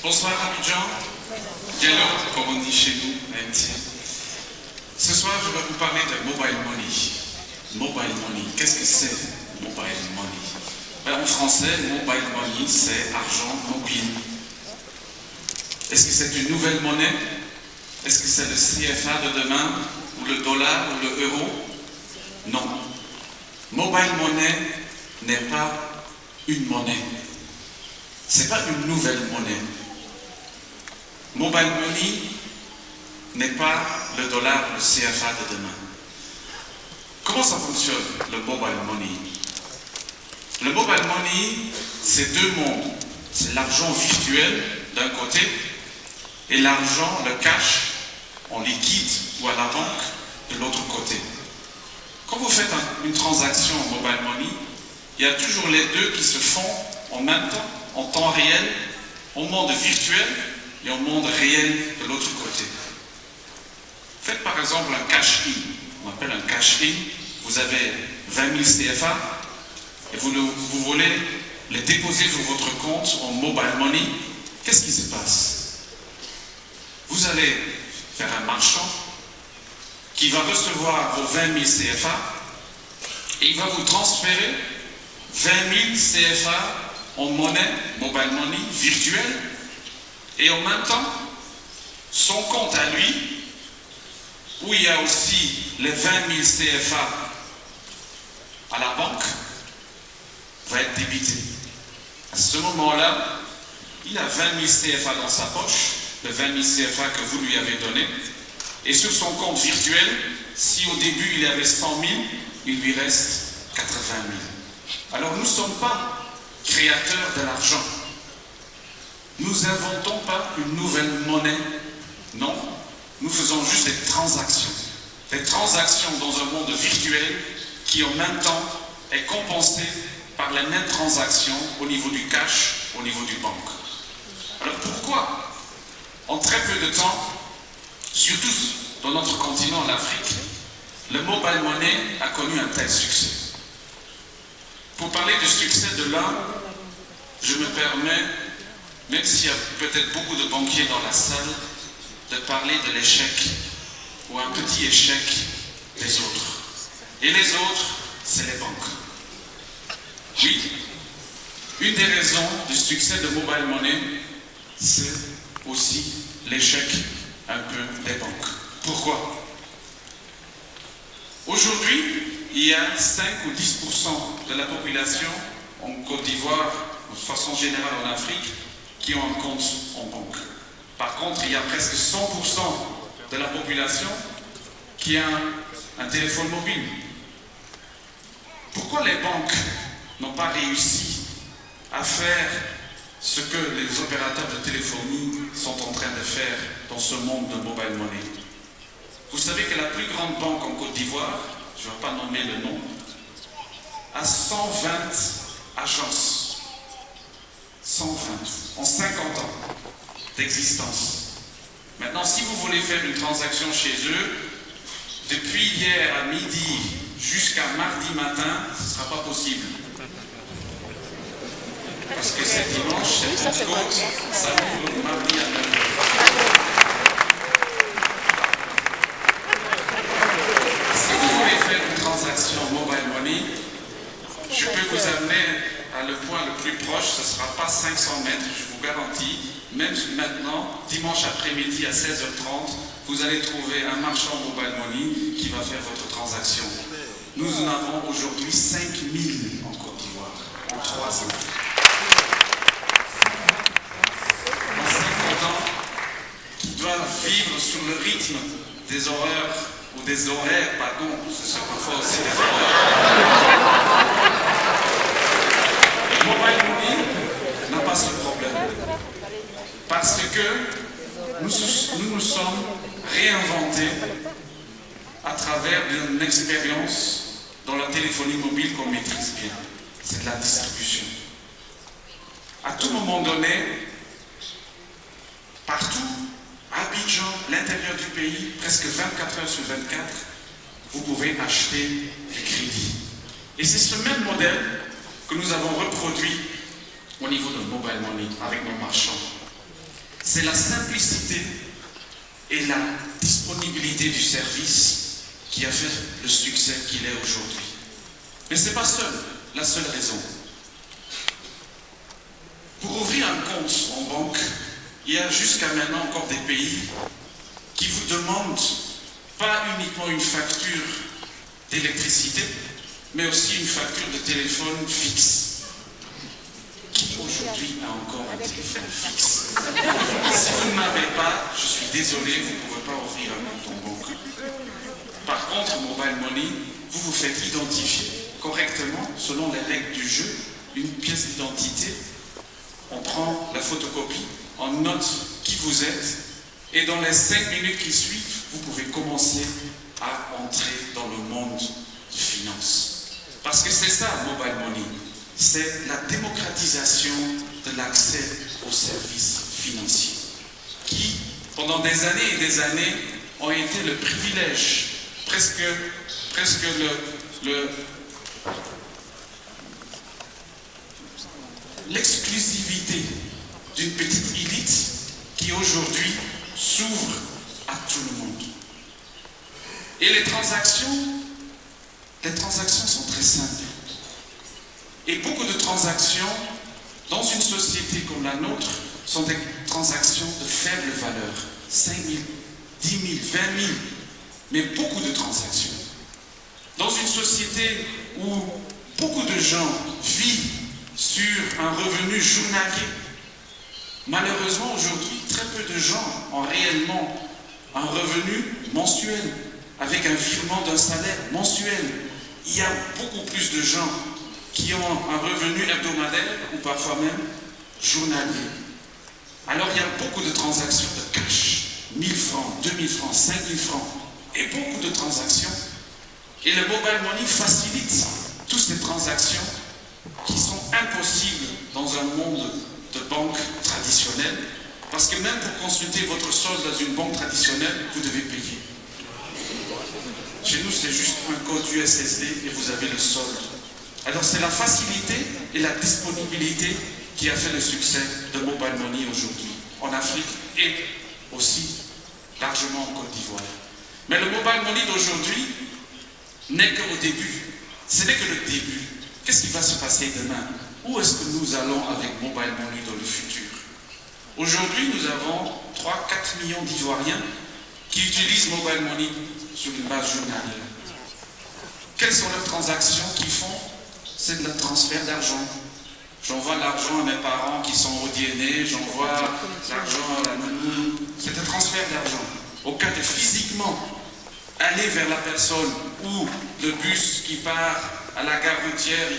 Bonsoir Abidjan, dialogue comme on dit chez nous, Haïti. Ce soir je vais vous parler de mobile money. Mobile money, qu'est-ce que c'est mobile money? En français, mobile money c'est argent mobile. Est-ce que c'est une nouvelle monnaie? Est-ce que c'est le CFA de demain, ou le dollar, ou le euro? Non. Mobile money n'est pas une monnaie. Ce n'est pas une nouvelle monnaie. Mobile money n'est pas le dollar, le CFA de demain. Comment ça fonctionne, le mobile money? Le mobile money, c'est deux mondes. C'est l'argent virtuel d'un côté et l'argent, le cash, en liquide ou à la banque de l'autre côté. Quand vous faites une transaction en mobile money, il y a toujours les deux qui se font en même temps, en temps réel, au monde virtuel et au monde réel de l'autre côté. Faites par exemple un cash-in. On appelle un cash-in. Vous avez 20 000 CFA et vous voulez les déposer sur votre compte en mobile money. Qu'est-ce qui se passe? Vous allez faire un marchand qui va recevoir vos 20 000 CFA et il va vous transférer 20 000 CFA en monnaie, mobile money, virtuelle, et en même temps, son compte à lui, où il y a aussi les 20 000 CFA à la banque, va être débité. À ce moment-là, il a 20 000 CFA dans sa poche, les 20 000 CFA que vous lui avez donné, et sur son compte virtuel, si au début il avait 100 000, il lui reste 80 000. Alors nous ne sommes pas créateurs de l'argent. Nous n'inventons pas une nouvelle monnaie. Non, nous faisons juste des transactions. Des transactions dans un monde virtuel qui en même temps est compensé par les mêmes transactions au niveau du cash, au niveau du banque. Alors pourquoi, en très peu de temps, surtout dans notre continent, l'Afrique, le mobile money a connu un tel succès? Pour parler du succès de l'un, je me permets, même s'il y a peut-être beaucoup de banquiers dans la salle, de parler de l'échec ou un petit échec des autres. Et les autres, c'est les banques. Oui, une des raisons du succès de mobile money, c'est aussi l'échec un peu des banques. Pourquoi? Aujourd'hui, il y a 5 ou 10% de la population en Côte d'Ivoire, de façon générale en Afrique, qui ont un compte en banque. Par contre, il y a presque 100% de la population qui a un téléphone mobile. Pourquoi les banques n'ont pas réussi à faire ce que les opérateurs de téléphonie sont en train de faire dans ce monde de mobile money? Vous savez que la plus grande banque en Côte d'Ivoire, je ne vais pas nommer le nom, a 120 agences. 120 en 50 ans d'existence. Maintenant, si vous voulez faire une transaction chez eux, depuis hier à midi jusqu'à mardi matin, ce ne sera pas possible. Parce que c'est dimanche, c'est Pentecôte, ça ouvre mardi à 9h. Transaction mobile money, je peux vous amener à le point le plus proche, ce ne sera pas 500 mètres, je vous garantis, même maintenant, dimanche après-midi à 16h30, vous allez trouver un marchand mobile money qui va faire votre transaction. Nous en avons aujourd'hui 5000 en Côte d'Ivoire, en 3 ans. En 50 ans, qui doivent vivre sur le rythme des horreurs ou des horaires, pardon, c'est parfois aussi des horaires. Le mobile money n'a pas ce problème. Parce que nous nous sommes réinventés à travers une expérience dans la téléphonie mobile qu'on maîtrise bien. C'est de la distribution. À tout moment donné, partout, à Abidjan, l'intérieur du pays, presque 24 heures sur 24, vous pouvez acheter du crédit. Et c'est ce même modèle que nous avons reproduit au niveau de mobile money avec nos marchands. c'est la simplicité et la disponibilité du service qui a fait le succès qu'il est aujourd'hui. Mais ce n'est pas la seule raison. Pour ouvrir un compte en banque, il y a jusqu'à maintenant encore des pays qui vous demandent pas uniquement une facture d'électricité, mais aussi une facture de téléphone fixe. Qui aujourd'hui a encore un téléphone fixe? Si vous ne l'avez pas, je suis désolé, vous ne pouvez pas ouvrir un compte en banque. Par contre, Mobile Money, vous vous faites identifier correctement, selon les règles du jeu, une pièce d'identité. On prend la photocopie, on note qui vous êtes, et dans les 5 minutes qui suivent, vous pouvez commencer à entrer dans le monde de finance. Parce que c'est ça, Mobile Money. C'est la démocratisation de l'accès aux services financiers qui, pendant des années et des années, ont été le privilège, presque l'exclusivité d'une petite élite qui aujourd'hui s'ouvre à tout le monde. Et les transactions sont très simples. Et beaucoup de transactions dans une société comme la nôtre sont des transactions de faible valeur. 5 000, 10 000, 20 000, mais beaucoup de transactions. Dans une société où beaucoup de gens vivent sur un revenu journalier, malheureusement aujourd'hui, très peu de gens ont réellement un revenu mensuel, avec un virement d'un salaire mensuel. Il y a beaucoup plus de gens qui ont un revenu hebdomadaire ou parfois même journalier. Alors il y a beaucoup de transactions de cash, 1000 francs, 2000 francs, 5000 francs, et beaucoup de transactions. Et le Mobile Money facilite toutes ces transactions qui sont impossibles dans un monde de banque traditionnelle, parce que même pour consulter votre solde dans une banque traditionnelle, vous devez payer. Chez nous, c'est juste un code USSD et vous avez le solde. Alors c'est la facilité et la disponibilité qui a fait le succès de Mobile Money aujourd'hui, en Afrique et aussi largement en Côte d'Ivoire. Mais le Mobile Money d'aujourd'hui n'est qu'au début. Ce n'est que le début. Qu'est-ce qui va se passer demain? Où est-ce que nous allons avec Mobile Money dans le futur? Aujourd'hui, nous avons 3-4 millions d'Ivoiriens qui utilisent Mobile Money sur une base journalière. Quelles sont les transactions qu'ils font? C'est le transfert d'argent. J'envoie l'argent à mes parents qui sont au DNA, j'envoie l'argent à la nounou. C'est un transfert d'argent. Au cas de physiquement aller vers la personne ou le bus qui part à la gare routière